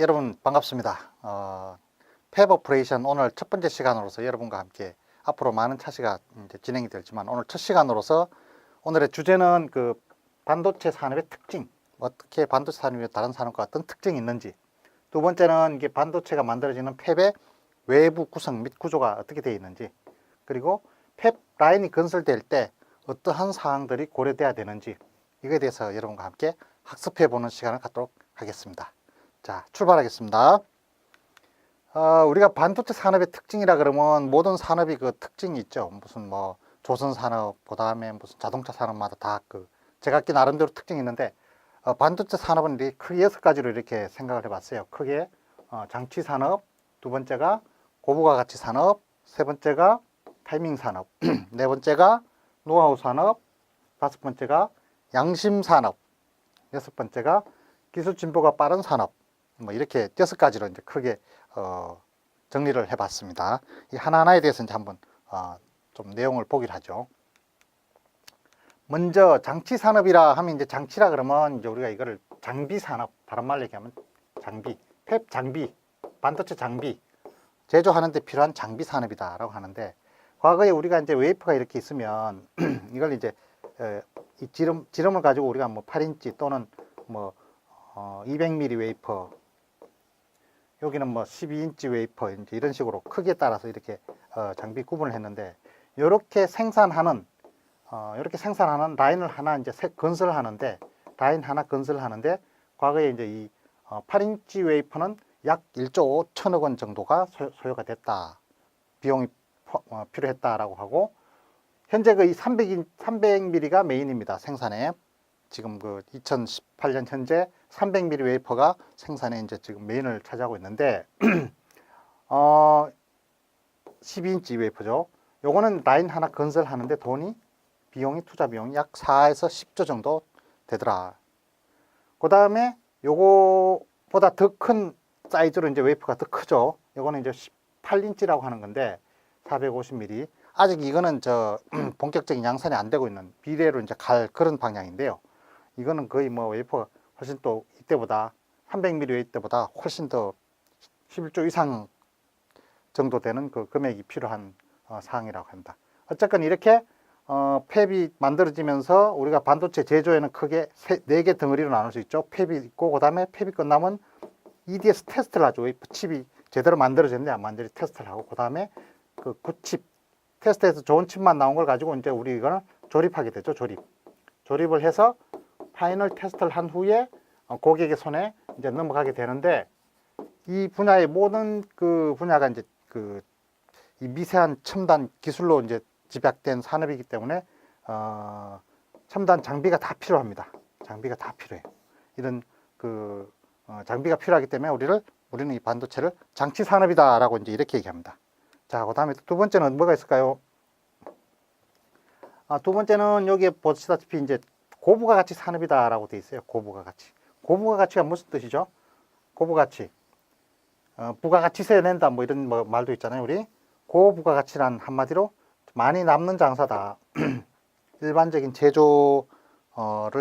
여러분 반갑습니다. 팹 오퍼레이션 오늘 첫 번째 시간으로서 여러분과 함께 앞으로 많은 차시가 이제 진행이 되지만 오늘 첫 시간으로서 오늘의 주제는 그 반도체 산업의 특징, 어떻게 반도체 산업이 다른 산업과 어떤 특징이 있는지, 두 번째는 이게 반도체가 만들어지는 팹의 외부 구성 및 구조가 어떻게 되어 있는지, 그리고 팹 라인이 건설될 때 어떠한 사항들이 고려돼야 되는지, 이거에 대해서 여러분과 함께 학습해 보는 시간을 갖도록 하겠습니다. 자, 출발하겠습니다. 우리가 반도체 산업의 특징이라 그러면 모든 산업이 그 특징이 있죠. 무슨 뭐 조선 산업, 그 다음에 무슨 자동차 산업마다 다 그 제각기 나름대로 특징이 있는데, 반도체 산업은 이렇게 크게 6가지로 이렇게 생각을 해봤어요. 크게 장치 산업, 두 번째가 고부가 가치 산업, 세 번째가 타이밍 산업, 네 번째가 노하우 산업, 다섯 번째가 양심 산업, 여섯 번째가 기술 진보가 빠른 산업. 뭐 이렇게 6가지로 이제 크게 정리를 해봤습니다. 이 하나하나에 대해서 이제 한번 좀 내용을 보기로 하죠. 먼저 장치 산업이라 하면 이제 장치라 그러면 이제 우리가 이거를 장비 산업, 다른 말로 얘기하면 장비, 팹 장비, 반도체 장비 제조하는 데 필요한 장비 산업이다라고 하는데, 과거에 우리가 이제 웨이퍼가 이렇게 있으면 이걸 이제 이 지름을 가지고 우리가 뭐 8인치 또는 뭐 200mm 웨이퍼, 여기는 뭐 12인치 웨이퍼, 이제 이런 식으로 크기에 따라서 이렇게 장비 구분을 했는데, 이렇게 생산하는 라인을 하나 이제 건설을 하는데, 라인 하나 건설을 하는데, 과거에 이제 이 8인치 웨이퍼는 약 1조 5천억 원 정도가 소요가 됐다, 비용이 필요했다라고 하고, 현재 그 이 300mm가 메인입니다, 생산에. 지금 그 2018년 현재 300mm 웨이퍼가 생산에 이제 지금 메인을 차지하고 있는데, 12인치 웨이퍼죠. 요거는 라인 하나 건설하는데 투자 비용이 약 4에서 10조 정도 되더라. 그 다음에 요거보다 더 큰 사이즈로 이제 웨이퍼가 더 크죠. 요거는 이제 18인치라고 하는 건데 450mm. 아직 이거는 본격적인 양산이 안 되고 있는, 비례로 이제 갈 그런 방향인데요. 이거는 거의 뭐 웨이퍼가 훨씬 또 이때보다 300mm 웨이퍼 때보다 훨씬 더 11조 이상 정도 되는 그 금액이 필요한 사항이라고 합니다. 어쨌건 이렇게 팹이 만들어지면서 우리가 반도체 제조에는 크게 4개 덩어리로 나눌 수 있죠. 팹이 있고, 그 다음에 팹이 끝나면 EDS 테스트를 하죠. 웨이퍼 칩이 제대로 만들어졌는지 안 만들어졌는지 테스트를 하고, 그 다음에 그 굿칩 테스트에서 좋은 칩만 나온 걸 가지고 이제 우리 이거는 조립하게 되죠. 조립을 해서 파이널 테스트를 한 후에 고객의 손에 이제 넘어가게 되는데, 이 분야의 모든 그 분야가 이제 이 미세한 첨단 기술로 이제 집약된 산업이기 때문에 첨단 장비가 다 필요합니다. 장비가 다 필요해요. 이런 장비가 필요하기 때문에 우리는 이 반도체를 장치 산업이다라고 이제 이렇게 얘기합니다. 자, 그 다음에 두 번째는 뭐가 있을까요? 두 번째는 여기에 보시다시피 이제 고부가 가치 산업이다라고 되어 있어요. 고부가 가치. 고부가 가치가 무슨 뜻이죠? 고부가치. 부가가치세 낸다, 뭐 이런 말도 있잖아요, 우리. 고부가가치란 한마디로 많이 남는 장사다. 일반적인 제조를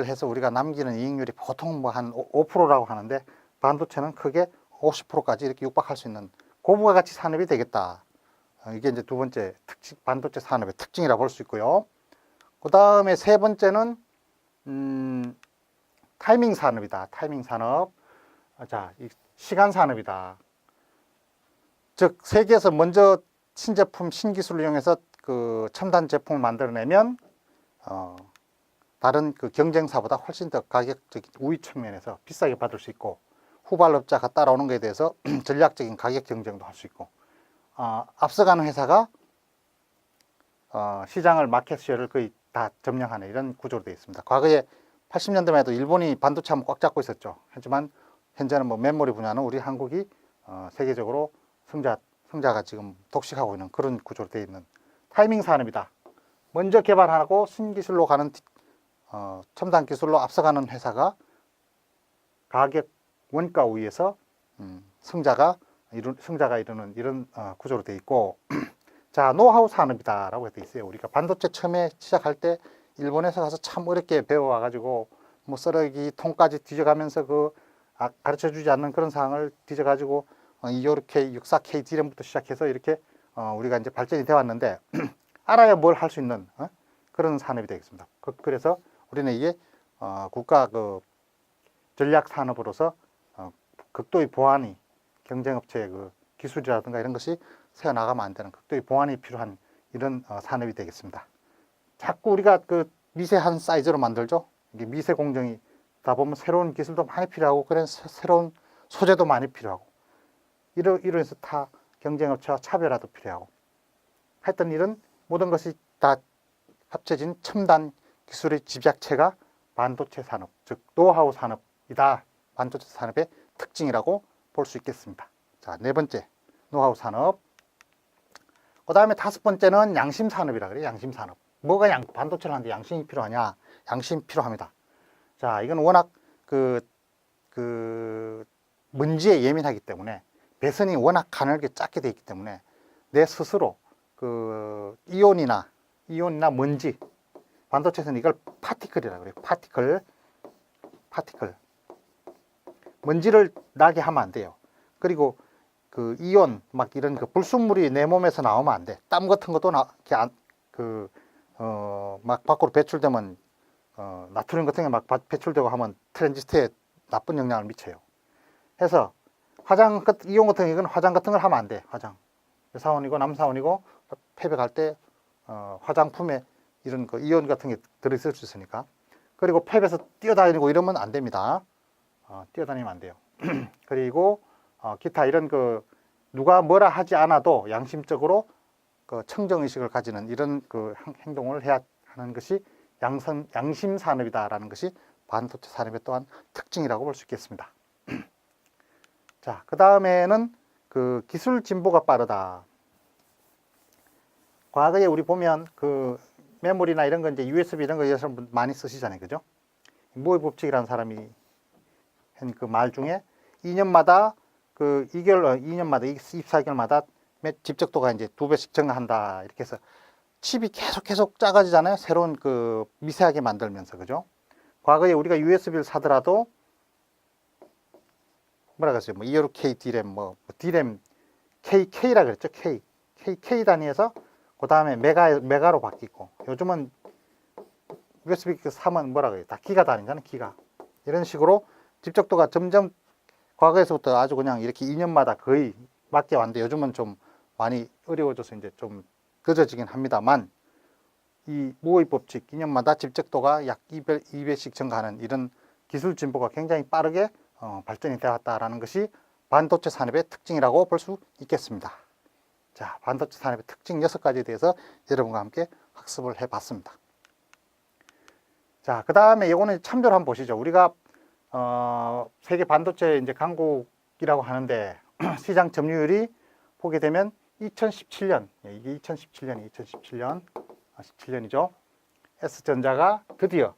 해서 우리가 남기는 이익률이 보통 뭐 한 5%라고 하는데, 반도체는 크게 50%까지 이렇게 육박할 수 있는 고부가가치 산업이 되겠다. 이게 이제 두 번째 특징, 반도체 산업의 특징이라고 볼 수 있고요. 그 다음에 세 번째는 타이밍 산업이다. 타이밍 산업. 자, 시간 산업이다. 즉 세계에서 먼저 신제품, 신기술을 이용해서 그 첨단 제품을 만들어내면 다른 그 경쟁사보다 훨씬 더 가격적인 우위 측면에서 비싸게 받을 수 있고, 후발업자가 따라오는 것에 대해서 전략적인 가격 경쟁도 할 수 있고, 앞서가는 회사가 시장을, 마켓 쉐어를 거의 다 점령하는 이런 구조로 되어 있습니다. 과거에 80년대만 해도 일본이 반도체 한번 꽉 잡고 있었죠. 하지만 현재는 뭐 메모리 분야는 우리 한국이 세계적으로 성자가 지금 독식하고 있는 그런 구조로 되어 있는 타이밍 산업이다. 먼저 개발하고 신기술로 가는 첨단 기술로 앞서가는 회사가 가격 원가 우위에서 성자가 이루는 이런 구조로 되어 있고, 자, 노하우 산업이다라고 되어 있어요. 우리가 반도체 처음에 시작할 때 일본에서 가서 참 어렵게 배워와가지고 뭐 썰어기 통까지 뒤져가면서 그 가르쳐 주지 않는 그런 사항을 뒤져 가지고 이렇게 64K D램부터 시작해서 이렇게 우리가 이제 발전이 되어 왔는데 알아야 뭘 할 수 있는 그런 산업이 되겠습니다. 그래서 우리는 이게 국가 그 전략 산업으로서 극도의 보완이 경쟁업체의 그 기술이라든가 이런 것이 새어나가면 안 되는 극도의 보완이 필요한 이런 산업이 되겠습니다. 자꾸 우리가 그 미세한 사이즈로 만들죠. 이게 미세 공정이 다 보면 새로운 기술도 많이 필요하고 그래서 새로운 소재도 많이 필요하고 이로 인해서 타 경쟁업체와 차별화도 필요하고 하여튼 이런 모든 것이 다 합쳐진 첨단 기술의 집약체가 반도체 산업, 즉 노하우 산업이다. 반도체 산업의 특징이라고 볼 수 있겠습니다. 자, 네 번째 노하우 산업. 그 다음에 다섯 번째는 양심 산업이라 그래요. 양심 산업. 뭐가 반도체를 하는데 양심이 필요하냐? 양심 필요합니다. 자, 이건 워낙 먼지에 예민하기 때문에 배선이 워낙 가늘게 작게 되어 있기 때문에 내 스스로 그 이온이나 먼지, 반도체에서는 이걸 파티클이라고 그래요. 파티클. 먼지를 나게 하면 안 돼요. 그리고 그 이온 막 이런 그 불순물이 내 몸에서 나오면 안 돼. 땀 같은 것도 막 밖으로 배출되면 나트륨 같은 게 막 배출되고 하면 트랜지스터에 나쁜 영향을 미쳐요. 해서 이온 같은 경우는 화장 같은 걸 하면 안 돼. 화장. 여사원이고 남사원이고 폐백할 때 화장품에 이런 그 이온 같은 게 들어있을 수 있으니까. 그리고 폐배에서 뛰어다니고 이러면 안 됩니다. 뛰어다니면 안 돼요. 그리고 기타 이런 그 누가 뭐라 하지 않아도 양심적으로 그 청정의식을 가지는 이런 그 행동을 해야 하는 것이 양심 산업이다라는 것이 반도체 산업의 또한 특징이라고 볼 수 있겠습니다. 자, 그 다음에는 그 기술 진보가 빠르다. 과거에 우리 보면 그 메모리나 이런 거 이제 USB 이런 거 여러분 많이 쓰시잖아요, 그죠? 모의 법칙이라는 사람이 한 그 말 중에 2년마다 24개월마다 집적도가 이제 2배씩 증가한다 이렇게 해서 칩이 계속 작아지잖아요. 새로운 그 미세하게 만들면서, 그죠? 과거에 우리가 USB를 사더라도 뭐라 그랬어요? 뭐 256K D램, D램 K라 그랬죠. K 단위에서 그 다음에 메가로 바뀌고 요즘은 USB 사면 뭐라 그래요? 다 기가 단위잖아요. 기가. 이런 식으로 집적도가 점점 과거에서부터 아주 그냥 이렇게 2년마다 거의 맞게 왔는데 요즘은 좀 많이 어려워져서 이제 좀 늦어지긴 합니다만 이 모의 법칙 2년마다 집적도가 약 2배씩 증가하는 이런 기술 진보가 굉장히 빠르게 발전이 되었다라는 것이 반도체 산업의 특징이라고 볼 수 있겠습니다. 자, 반도체 산업의 특징 6가지에 대해서 여러분과 함께 학습을 해봤습니다. 자, 그 다음에 이거는 참조를 한번 보시죠. 우리가 세계 반도체 이제 강국이라고 하는데 시장 점유율이 보게 되면 2017년, 이게 2017년이죠. S전자가 드디어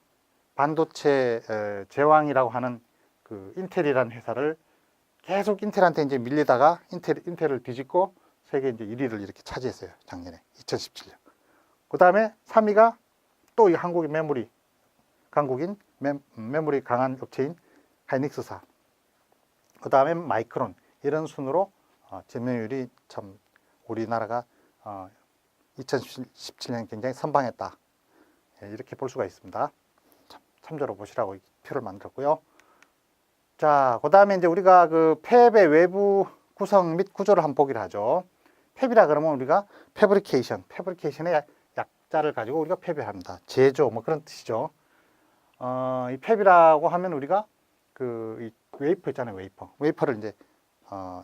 반도체 제왕이라고 하는 그 인텔이라는 회사를 계속 인텔한테 이제 밀리다가 인텔을 뒤집고 세계 이제 1위를 이렇게 차지했어요. 작년에 2017년. 그 다음에 3위가 또 이 한국의 강국인 메모리 강한 업체인 하이닉스사. 그 다음에 마이크론. 이런 순으로 점유율이 참 우리나라가 2017년 굉장히 선방했다. 이렇게 볼 수가 있습니다. 참조로 보시라고 표를 만들었고요. 자, 그 다음에 이제 우리가 그 팹의 외부 구성 및 구조를 한번 보기로 하죠. 팹이라 그러면 우리가 패브리케이션의 약자를 가지고 우리가 팹을 합니다. 제조 뭐 그런 뜻이죠. 이 팹이라고 하면 우리가 이 웨이퍼 있잖아요. 웨이퍼를 이제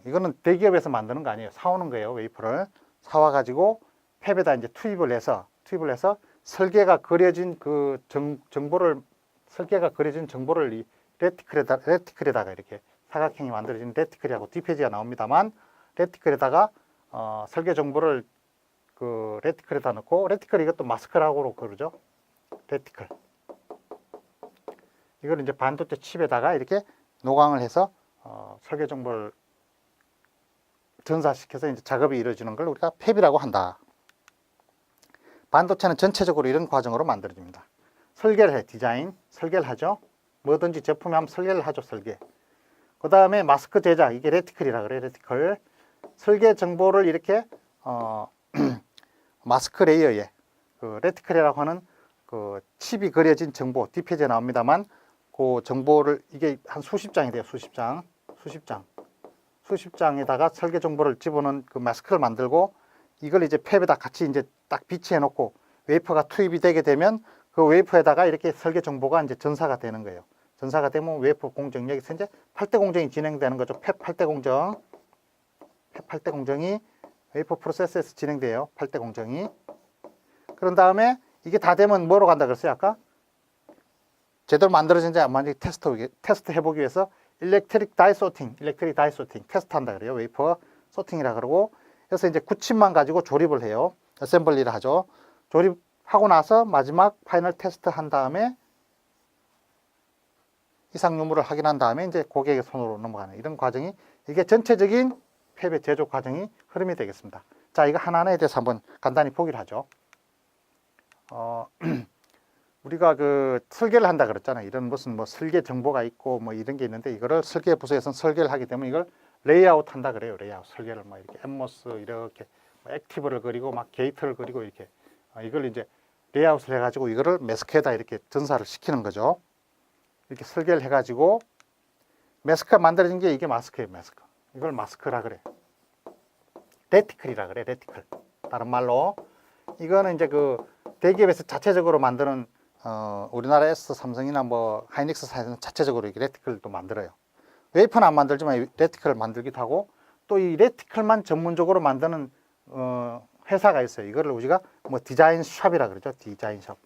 이거는 대기업에서 만드는 거 아니에요. 사오는 거예요. 웨이퍼를 사와 가지고 팹에다 이제 투입을 해서 설계가 그려진 정보를 이 레티클에다가 이렇게 사각형이 만들어진 레티클이라고 뒷페이지가 나옵니다만 레티클에다가 설계 정보를 그 레티클에다 넣고 레티클 이것도 마스크라고 그러죠. 레티클. 이걸 이제 반도체 칩에다가 이렇게 노광을 해서 설계 정보를 전사시켜서 이제 작업이 이루어지는 걸 우리가 팹이라고 한다. 반도체는 전체적으로 이런 과정으로 만들어집니다. 설계를 해, 설계를 하죠. 뭐든지 제품에 하면 설계를 하죠, 설계. 그 다음에 마스크 제작, 이게 레티클이라 그래, 레티클. 설계 정보를 이렇게 마스크 레이어에 그 레티클이라고 하는 그 칩이 그려진 정보, 뒷페이지에 나옵니다만 그 정보를 이게 한 수십 장이 돼요. 수십 장에다가 설계 정보를 집어넣은 그 마스크를 만들고 이걸 이제 팹에다 같이 이제 딱 비치해 놓고 웨이퍼가 투입이 되게 되면 그 웨이퍼에다가 이렇게 설계 정보가 이제 전사가 되는 거예요. 전사가 되면 웨이퍼 공정, 여기서 이제 8대 공정이 진행되는 거죠. 팹 8대 공정. 팹 8대 공정이 웨이퍼 프로세스에서 진행돼요. 8대 공정이. 그런 다음에 이게 다 되면 뭐로 간다 그랬어요, 아까? 제대로 만들어진지 안 만들지 테스트 해보기 위해서 일렉트릭 다이 소팅 테스트 한다 그래요. 웨이퍼 소팅이라 그러고. 그래서 이제 굳힘만 가지고 조립을 해요. 어셈블리를 하죠. 조립하고 나서 마지막 파이널 테스트 한 다음에 이상 유무를 확인한 다음에 이제 고객의 손으로 넘어가는 이런 과정이, 이게 전체적인 팹의 제조 과정이 흐름이 되겠습니다. 자, 이거 하나하나에 대해서 한번 간단히 보기를 하죠. 우리가 그 설계를 한다 그랬잖아요. 이런 무슨 뭐 설계 정보가 있고 뭐 이런 게 있는데, 이거를 설계 부서에서는 설계를 하기 때문에 이걸 레이아웃 한다 그래요. 레이아웃 설계를 뭐 이렇게 엠모스 이렇게 뭐 액티브를 그리고 막 게이트를 그리고 이렇게 이걸 이제 레이아웃을 해가지고 이거를 매스크에다 이렇게 전사를 시키는 거죠. 이렇게 설계를 해가지고 매스크가 만들어진 게 이게 마스크예요. 마스크. 이걸 마스크라 그래. 레티클이라 그래. 레티클. 다른 말로 이거는 이제 그 대기업에서 자체적으로 만드는 우리나라 S, 삼성이나 뭐 하이닉스사에서는 자체적으로 이렇게 레티클도 만들어요. 웨이퍼는 안 만들지만 레티클을 만들기도 하고, 또 이 레티클만 전문적으로 만드는 회사가 있어요. 이거를 우리가 뭐 디자인 샵이라 그러죠. 디자인 샵.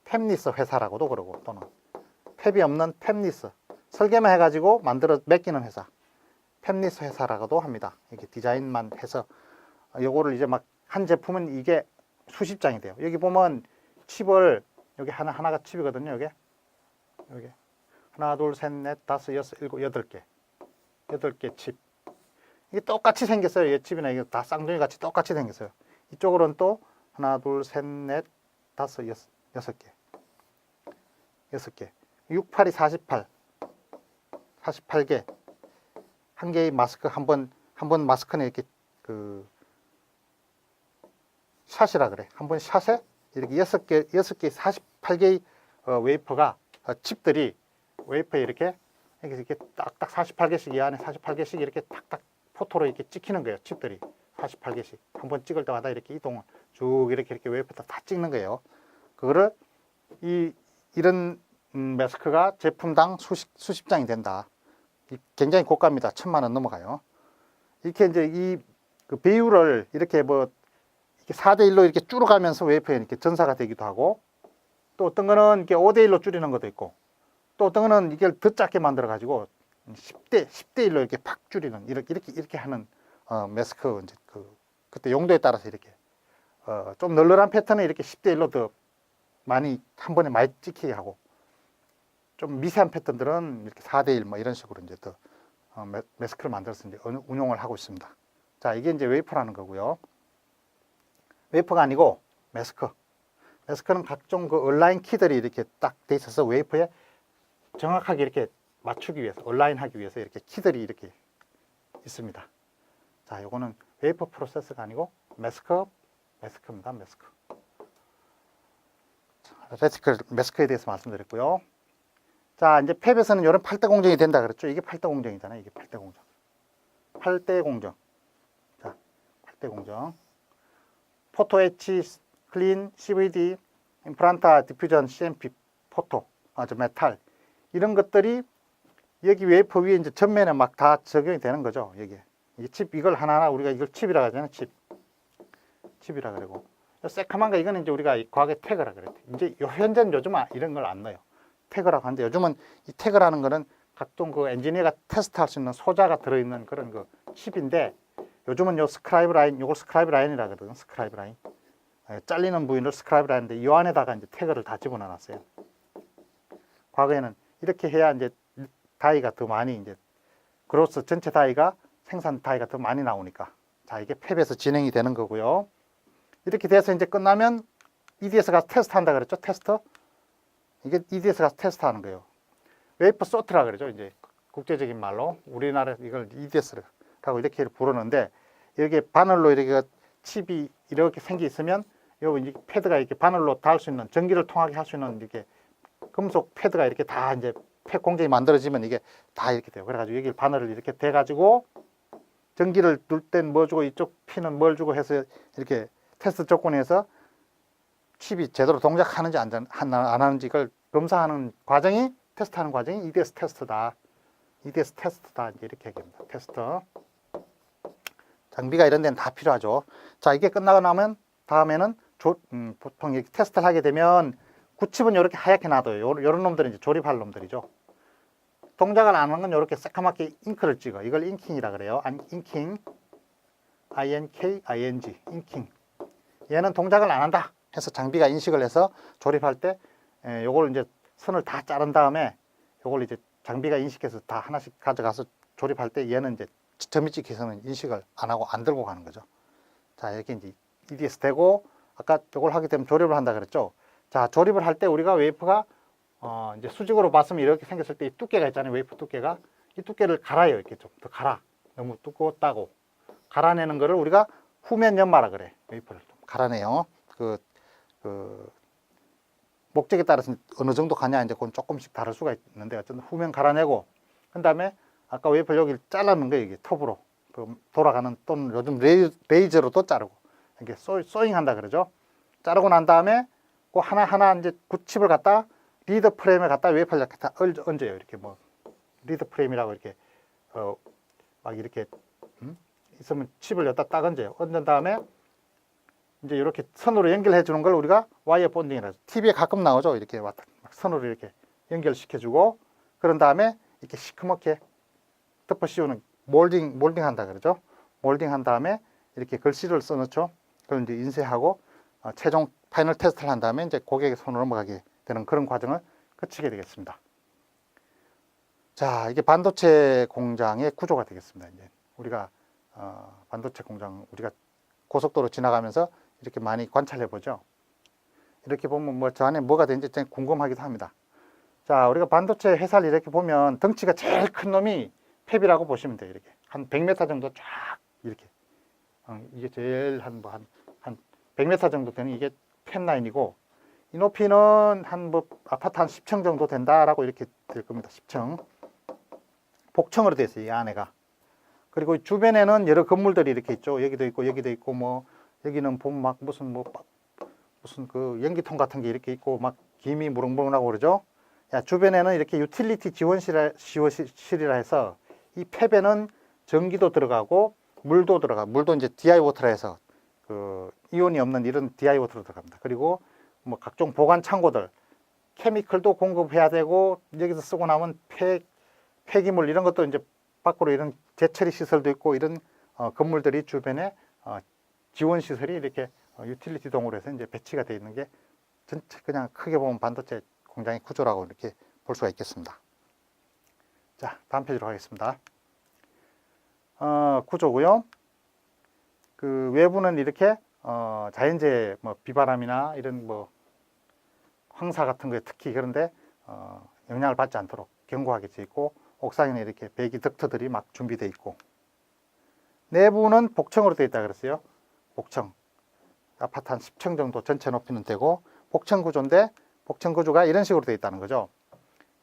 팹리스 회사라고도 그러고, 또는 팹이 없는 팹리스, 설계만 해가지고 만들어 맡기는 회사, 팹리스 회사라고도 합니다. 이게 디자인만 해서 요거를 이제 막 한 제품은 이게 수십 장이 돼요. 여기 보면 칩을, 여기 하나가 칩이거든요. 여기 하나, 둘, 셋, 넷, 다섯, 여섯, 일곱, 여덟 개 칩. 이게 똑같이 생겼어요. 얘 칩이나 이게 다 쌍둥이 같이 똑같이 생겼어요. 이쪽으로는 또 하나, 둘, 셋, 넷, 다섯, 여섯 개. 6, 8이 48개. 한 개의 마스크, 한 번 마스크는 이렇게 그 샷이라 그래. 한 번 샷에 이렇게 6개 48개의 웨이퍼가 칩들이 웨이퍼에 이렇게 딱딱 48개씩, 이 안에 48개씩 이렇게 탁탁 포토로 이렇게 찍히는 거예요. 칩들이 48개씩. 한 번 찍을 때마다 이렇게 이동을 쭉 이렇게 웨이퍼 다 찍는 거예요. 그거를 이런 마스크가 제품당 수십 장이 된다. 굉장히 고가입니다. 1000만 원 넘어가요. 이렇게 이제 그 배율을 이렇게 뭐 이렇게 4대1로 이렇게 줄어가면서 웨이퍼에 이렇게 전사가 되기도 하고, 또 어떤 거는 이렇게 5대1로 줄이는 것도 있고, 또 어떤 거는 이걸 더 작게 만들어 가지고 10대1로 이렇게 팍 줄이는 이렇게 하는 마스크, 이제 그때 용도에 따라서 이렇게 좀 널널한 패턴은 이렇게 10대1로 더 많이 한 번에 많이 찍히게 하고, 좀 미세한 패턴들은 이렇게 4대1 뭐 이런 식으로 이제 더 마스크를 만들어서 이제 운용을 하고 있습니다. 자, 이게 이제 웨이퍼라는 거고요. 웨이퍼가 아니고 마스크. 마스크는 각종 그 온라인 키들이 이렇게 딱 돼 있어서 웨이퍼에 정확하게 이렇게 맞추기 위해서, 온라인 하기 위해서 이렇게 키들이 이렇게 있습니다. 자, 요거는 웨이퍼 프로세스가 아니고 마스크입니다. 마스크. 레티클 마스크에 대해서 말씀드렸고요. 자, 이제 팹에서는 이런 8대 공정이 된다 그랬죠. 이게 8대 공정이잖아요. 이게 8대 공정. 8대 공정. 자, 8대 공정. 포토 H, 클린, CVD, 임플란타, 디퓨전, CMP, 포토, 메탈. 이런 것들이 여기 웨이퍼 위에 이제 전면에 막 다 적용이 되는 거죠. 여기에. 이 칩, 이걸 하나하나 우리가 이걸 칩이라 하잖아요. 칩이라 그러고. 새카만 거 이거는 이제 우리가 과거에 태그라 그랬대. 이제 현재는 요즘은 이런 걸 안 넣어요. 태그라고 하는데, 요즘은 이 태그라는 거는 각종 그 엔지니어가 테스트할 수 있는 소자가 들어있는 그런 그 칩인데, 요즘은 요 스크라이브 라인, 요걸 스크라이브 라인이라 그러거든. 스크라이브 라인. 잘리는 부분을 스크라이브 라인인데, 이 안에다가 이제 태그를 다 집어넣어 놨어요. 과거에는 이렇게 해야 이제 다이가 더 많이 이제 그로스 전체 다이가 생산 다이가 더 많이 나오니까. 자, 이게 팹에서 진행이 되는 거고요. 이렇게 돼서 이제 끝나면 EDS가 테스트 한다 그랬죠. 테스트. 이게 EDS가 테스트하는 거예요. 웨이퍼 소트라 그러죠. 이제 국제적인 말로 우리나라 이걸 EDS라고 이렇게 부르는데, 이렇게 바늘로 이렇게 칩이 이렇게 생겨 있으면 요 이제 패드가 이렇게 바늘로 닿을 수 있는, 전기를 통하게 할 수 있는 이렇게 금속 패드가 이렇게 다 이제 팩 공정이 만들어지면 이게 다 이렇게 돼요. 그래가지고 여기 바늘을 이렇게 대가지고 전기를 둘 땐 뭐 주고 이쪽 피는 뭘 주고 해서 이렇게 테스트 조건에서 칩이 제대로 동작하는지 안 하는지 이걸 검사하는 과정이, 테스트하는 과정이 EDS 테스트다. EDS 테스트다. 이렇게 얘기합니다. 테스트. 장비가 이런 데는 다 필요하죠. 자, 이게 끝나고 나면 다음에는 보통 이렇게 테스트를 하게 되면 구칩은 이렇게 하얗게 놔둬요. 이런 놈들은 이제 조립할 놈들이죠. 동작을 안 하는 건 이렇게 새까맣게 잉크를 찍어. 이걸 잉킹이라 그래요. 잉킹. INKING. 잉킹. 얘는 동작을 안 한다 해서 장비가 인식을 해서 조립할 때 요걸 이제 선을 다 자른 다음에 요걸 이제 장비가 인식해서 다 하나씩 가져가서 조립할 때 얘는 이제 점이 찍혀서는 인식을 안 하고 안 들고 가는 거죠. 자, 이렇게 이제 EDS 되고, 아까 요걸 하게 되면 조립을 한다 그랬죠. 자, 조립을 할 때 우리가 웨이프가 이제 수직으로 봤으면 이렇게 생겼을 때 이 두께가 있잖아요. 웨이프 두께가. 이 두께를 갈아요. 이렇게 좀 더 갈아. 너무 두꺼웠다고. 갈아내는 거를 우리가 후면 연마라 그래. 웨이프를 좀 갈아내요. 목적에 따라서 어느 정도 가냐, 이제 그건 조금씩 다를 수가 있는데, 어쨌든 후면 갈아내고, 그 다음에 아까 웨이퍼 여기를 잘라놓은 거예요. 이게 톱으로. 돌아가는, 또는 요즘 레이저로도 자르고. 이게 소잉 한다 그러죠. 자르고 난 다음에 그 하나하나 이제 구칩을 갖다 리더 프레임에 갖다 웨이퍼를 갖다 얹어요. 이렇게 뭐, 리더 프레임이라고 이렇게, 막 이렇게, 있으면 칩을 여기다 딱 얹어요. 얹은 다음에 이제 이렇게 선으로 연결해 주는 걸 우리가 와이어 본딩이라 해서, TV에 가끔 나오죠. 이렇게 선으로 이렇게 연결시켜 주고, 그런 다음에 이렇게 시커멓게 덮어 씌우는 몰딩 한다 그러죠. 몰딩 한 다음에 이렇게 글씨를 써 넣죠. 그걸 이제 인쇄하고 최종 파이널 테스트를 한 다음에 이제 고객의 손으로 넘어가게 되는 그런 과정을 거치게 되겠습니다. 자, 이게 반도체 공장의 구조가 되겠습니다. 이제 우리가 반도체 공장, 우리가 고속도로 지나가면서 이렇게 많이 관찰해 보죠. 이렇게 보면 뭐 저 안에 뭐가 되는지 궁금하기도 합니다. 자, 우리가 반도체 회사를 이렇게 보면 덩치가 제일 큰 놈이 팹이라고 보시면 돼요. 이렇게 한 100m 정도 쫙 이렇게, 이게 제일 한 100m 정도 되는 이게 팹 라인이고, 이 높이는 한 뭐 아파트 한 10층 정도 된다라고 이렇게 될 겁니다. 10층. 복층으로 되어 있어요. 이 안에가. 그리고 주변에는 여러 건물들이 이렇게 있죠. 여기도 있고 뭐 여기는 보면 막 무슨 그 연기통 같은 게 이렇게 있고 막 김이 무릉무릉하고 그러죠. 야, 주변에는 이렇게 유틸리티 지원실이라 해서 이 팹에는 전기도 들어가고 물도 이제 DI 워터라 해서 그 이온이 없는 이런 DI 워터로 들어갑니다. 그리고 뭐 각종 보관 창고들, 케미컬도 공급해야 되고, 여기서 쓰고 남은 폐기물 이런 것도 이제 밖으로 이런 재처리 시설도 있고, 이런 건물들이 주변에 지원 시설이 이렇게 유틸리티 동으로 해서 이제 배치가 되어 있는 게 전체 그냥 크게 보면 반도체 공장의 구조라고 이렇게 볼 수가 있겠습니다. 자, 다음 페이지로 가겠습니다. 구조고요. 그 외부는 이렇게 자연재해, 뭐 비바람이나 이런 뭐 황사 같은 거에 특히 그런데 영향을 받지 않도록 견고하게 되어 있고, 옥상에는 이렇게 배기 덕트들이 막 준비되어 있고, 내부는 복층으로 되어 있다 그랬어요. 복층. 아파트 한 10층 정도 전체 높이는 되고, 복층 구조인데, 복층 구조가 이런 식으로 되어 있다는 거죠.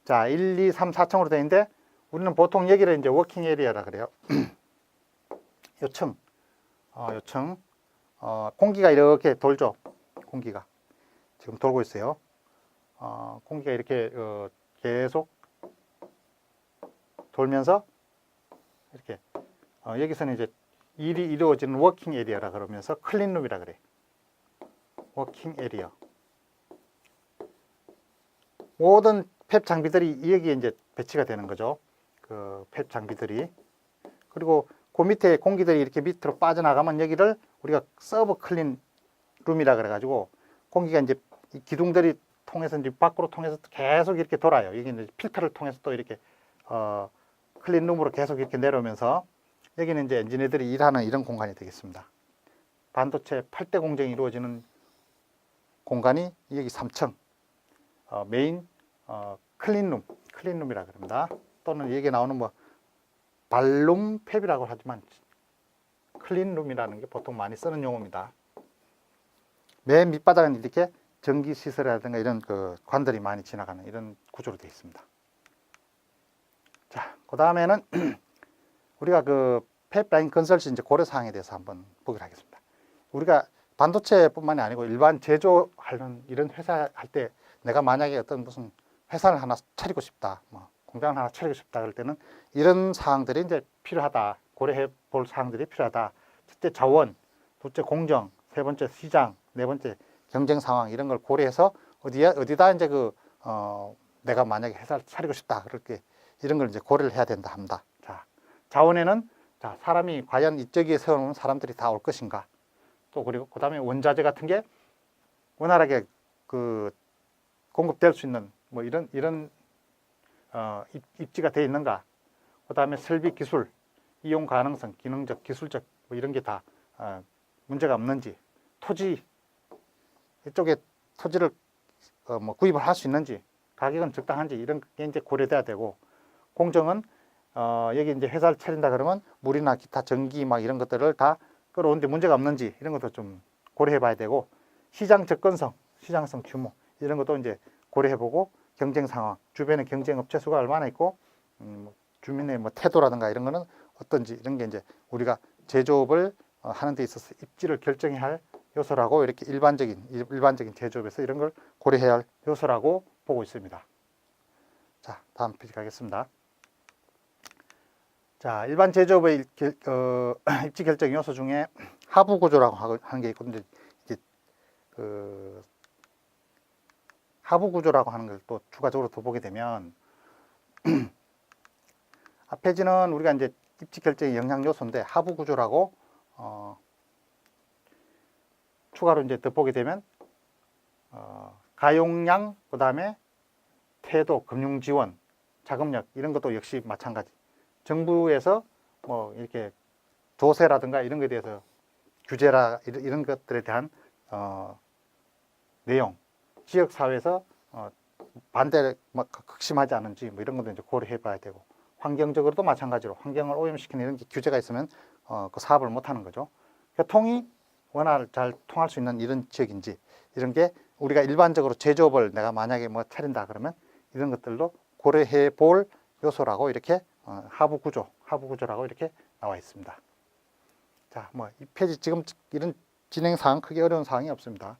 자, 1, 2, 3, 4층으로 되어 있는데, 우리는 보통 여기를 이제 워킹 에리어라 그래요. 요층. 요층. 공기가 이렇게 돌죠. 공기가. 지금 돌고 있어요. 공기가 이렇게 계속 돌면서 이렇게 여기서는 이제 일이 이루어지는 워킹 에리어라 그러면서 클린룸이라 그래. 워킹 에리어. 모든 팹 장비들이 여기에 이제 배치가 되는 거죠. 그 팹 장비들이. 그리고 그 밑에 공기들이 이렇게 밑으로 빠져나가면 여기를 우리가 서브 클린 룸이라 그래가지고, 공기가 이제 이 기둥들이 통해서 이제 밖으로 통해서 계속 이렇게 돌아요. 여기는 필터를 통해서 또 이렇게 클린 룸으로 계속 이렇게 내려오면서, 여기는 이제 엔지니어들이 일하는 이런 공간이 되겠습니다. 반도체 8대 공정이 이루어지는 공간이 여기 3층. 메인 클린룸이라 그럽니다. 또는 여기에 나오는 뭐 발룸 팹이라고 하지만 클린룸이라는 게 보통 많이 쓰는 용어입니다. 맨 밑바닥은 이렇게 전기 시설이라든가 이런 그 관들이 많이 지나가는 이런 구조로 되어 있습니다. 자, 그 다음에는 우리가 그 팹라인 건설 시 이제 고려 사항에 대해서 한번 보기로 하겠습니다. 우리가 반도체뿐만이 아니고 일반 제조하는 이런 회사 할 때 내가 만약에 어떤 무슨 회사를 하나 차리고 싶다, 뭐 공장을 하나 차리고 싶다 그럴 때는 이런 사항들이 이제 필요하다, 고려해 볼 사항들이 필요하다. 첫째 자원, 둘째 공정, 세 번째 시장, 네 번째 경쟁 상황 이런 걸 고려해서 어디다 이제 내가 만약에 회사를 차리고 싶다 그럴 때 이런 걸 이제 고려를 해야 된다 합니다. 자, 자원에는 자, 사람이 과연 이쪽에 세워놓은 사람들이 다 올 것인가? 또 그리고 그다음에 원자재 같은 게 원활하게 그 공급될 수 있는 뭐 이런 입지가 되어 있는가? 그다음에 설비 기술, 이용 가능성, 기능적, 기술적 뭐 이런 게 다 문제가 없는지, 토지 이쪽에 토지를 뭐 구입을 할 수 있는지, 가격은 적당한지 이런 게 이제 고려돼야 되고, 공정은 여기 이제 회사를 차린다 그러면 물이나 기타 전기 막 이런 것들을 다 끌어오는데 문제가 없는지 이런 것도 좀 고려해 봐야 되고, 시장 접근성, 시장성 규모 이런 것도 이제 고려해 보고, 경쟁 상황, 주변에 경쟁 업체 수가 얼마나 있고, 주민의 뭐 태도라든가 이런 거는 어떤지 이런 게 이제 우리가 제조업을 하는 데 있어서 입지를 결정해야 할 요소라고, 이렇게 일반적인 제조업에서 이런 걸 고려해야 할 요소라고 보고 있습니다. 자, 다음 페이지 가겠습니다. 자, 일반 제조업의 입지 결정 요소 중에 하부 구조라고 하는 게 있거든요. 이제 하부 구조라고 하는 걸 또 추가적으로 더 보게 되면 앞 페이지는 우리가 이제 입지 결정의 영향 요소인데, 하부 구조라고 추가로 이제 더 보게 되면 가용량, 그 다음에 태도, 금융 지원, 자금력 이런 것도 역시 마찬가지. 정부에서 뭐 이렇게 조세라든가 이런 것에 대해서 규제라 이런 것들에 대한 내용, 지역 사회에서 반대를 막 극심하지 않은지 뭐 이런 것도 이제 고려해봐야 되고, 환경적으로도 마찬가지로 환경을 오염시키는 이런 규제가 있으면 그 사업을 못 하는 거죠. 교통이 원활 잘 통할 수 있는 이런 지역인지, 이런 게 우리가 일반적으로 제조업을 내가 만약에 뭐 차린다 그러면 이런 것들도 고려해 볼 요소라고 이렇게 하부 구조라고 이렇게 나와 있습니다. 자, 뭐 이 페이지 지금 이런 진행 사항 크게 어려운 사항이 없습니다.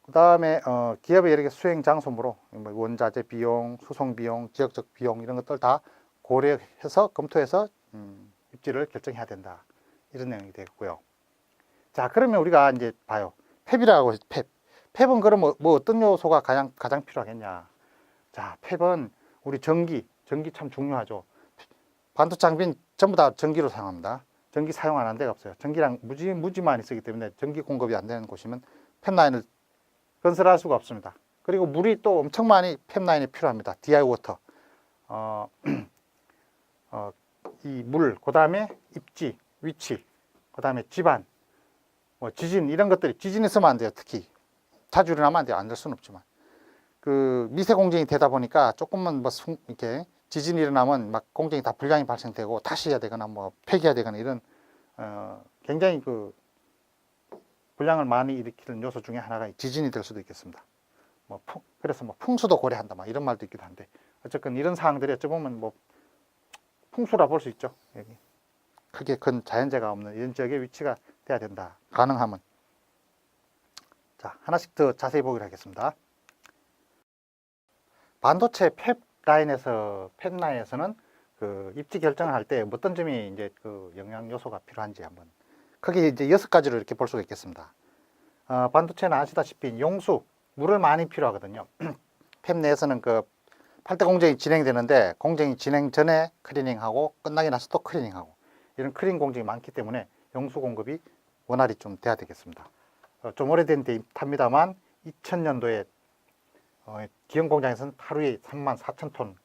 그 다음에 기업의 여러 개 수행 장소물로 뭐 원자재 비용, 수송 비용, 지역적 비용 이런 것들 다 고려해서 검토해서 입지를 결정해야 된다, 이런 내용이 되겠고요. 자, 그러면 우리가 이제 봐요. 팹이라고 해서 팹은 그럼 뭐 어떤 요소가 가장 필요하겠냐? 자, 팹은 우리 전기 참 중요하죠. 반도체 장비는 전부 다 전기로 사용합니다. 전기 사용 안 하는 데가 없어요. 전기랑 무지 많이 쓰기 때문에 전기 공급이 안 되는 곳이면 팹라인을 건설할 수가 없습니다. 그리고 물이 또 엄청 많이 팹라인이 필요합니다. DI 워터. 이 물, 그 다음에 입지, 위치, 그 다음에 집안, 뭐 지진 이런 것들이, 지진이 있으면 안 돼요. 특히 자주 일어나면 안 돼요. 안 될 수는 없지만 그 미세 공정이 되다 보니까 조금만 뭐 이렇게 지진이 일어나면 막 공정이 다 불량이 발생되고 다시 해야 되거나 뭐 폐기해야 되거나 이런 굉장히 그 불량을 많이 일으키는 요소 중에 하나가 지진이 될 수도 있겠습니다. 뭐 그래서 뭐 풍수도 고려한다 막 이런 말도 있기도 한데, 어쨌든 이런 사항들이 어찌 보면 뭐 풍수라 볼 수 있죠. 여기 크게 큰 자연재해가 없는 이런 지역에 위치가 돼야 된다, 가능하면. 자, 하나씩 더 자세히 보기로 하겠습니다. 반도체 팹라인에서는 그 입지 결정을 할 때 어떤 점이 이제 그 영향 요소가 필요한지 한번 크게 이제 6가지로 이렇게 볼 수가 있겠습니다. 반도체는 아시다시피 용수, 물을 많이 필요하거든요. 팹 내에서는 그 8대 공정이 진행되는데, 공정이 진행 전에 클리닝하고 끝나고 나서 또 클리닝하고 이런 클린 공정이 많기 때문에 용수 공급이 원활히 좀 돼야 되겠습니다. 좀 오래된 데이터입니다만 2000년도에 기흥 공장에서는 하루에 34,000톤,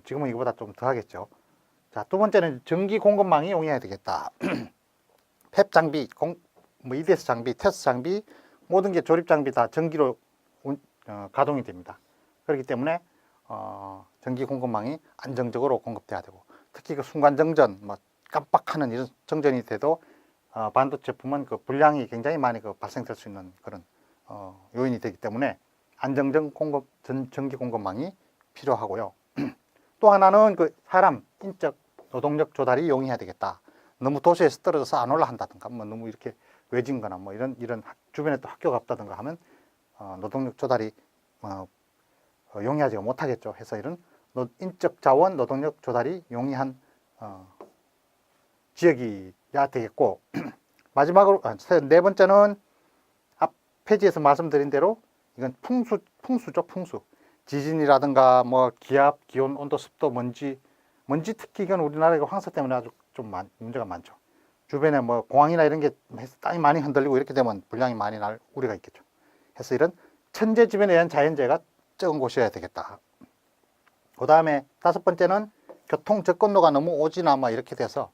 지금은 이거보다 좀 더 하겠죠. 자, 두 번째는 전기 공급망이 용이해야 되겠다. 팹 장비, EDS 장비, 테스트 장비, 모든 게 조립 장비 다 전기로 가동이 됩니다. 그렇기 때문에 전기 공급망이 안정적으로 공급돼야 되고, 특히 그 순간 정전, 뭐 깜빡하는 이런 정전이 돼도 반도체 제품은 그 불량이 굉장히 많이 그 발생될 수 있는 그런 요인이 되기 때문에 안정적 전기 공급망이 필요하고요. 또 하나는 그 사람 인적 노동력 조달이 용이해야 되겠다. 너무 도시에서 떨어져서 안 올라간다든가, 뭐 너무 이렇게 외진거나 뭐 이런 주변에 또 학교가 없다든가 하면 노동력 조달이 용이하지가 못하겠죠. 해서 이런 인적 자원 노동력 조달이 용이한 지역이야 되겠고, 마지막으로 네 번째는 앞 페이지에서 말씀드린 대로 이건 풍수죠. 풍수. 지진이라든가 뭐 기압, 기온, 온도, 습도, 먼지 특히 이건 우리나라 황사 때문에 아주 좀 문제가 많죠. 주변에 뭐 공항이나 이런 게 땅이 많이 흔들리고 이렇게 되면 불량이 많이 날 우려가 있겠죠. 그래서 이런 천재지변에 의한 자연재해가 적은 곳이어야 되겠다. 그 다음에 다섯 번째는 교통 접근로가 너무 오지나 뭐 이렇게 돼서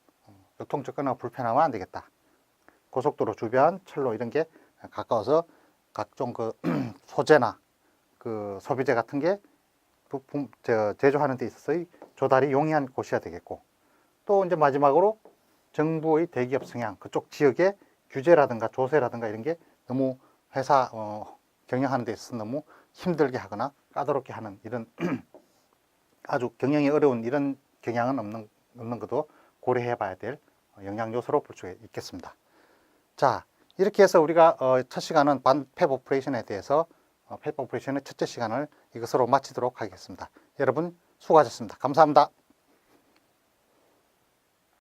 교통 접근로가 불편하면 안 되겠다. 고속도로 주변, 철로 이런 게 가까워서 각종 그 소재나 그 소비재 같은 게 부품 제조하는 데 있어서의 조달이 용이한 곳이어야 되겠고, 또 이제 마지막으로 정부의 대기업 성향, 그쪽 지역의 규제라든가 조세라든가 이런 게 너무 회사 경영하는 데 있어서 너무 힘들게 하거나 까다롭게 하는 이런 아주 경영이 어려운 이런 경향은 없는 것도 고려해 봐야 될 영향 요소로 볼 수 있겠습니다. 자, 이렇게 해서 우리가 첫 시간은 팹 오퍼레이션에 대해서 팹 오퍼레이션의 첫째 시간을 이것으로 마치도록 하겠습니다. 여러분 수고하셨습니다. 감사합니다.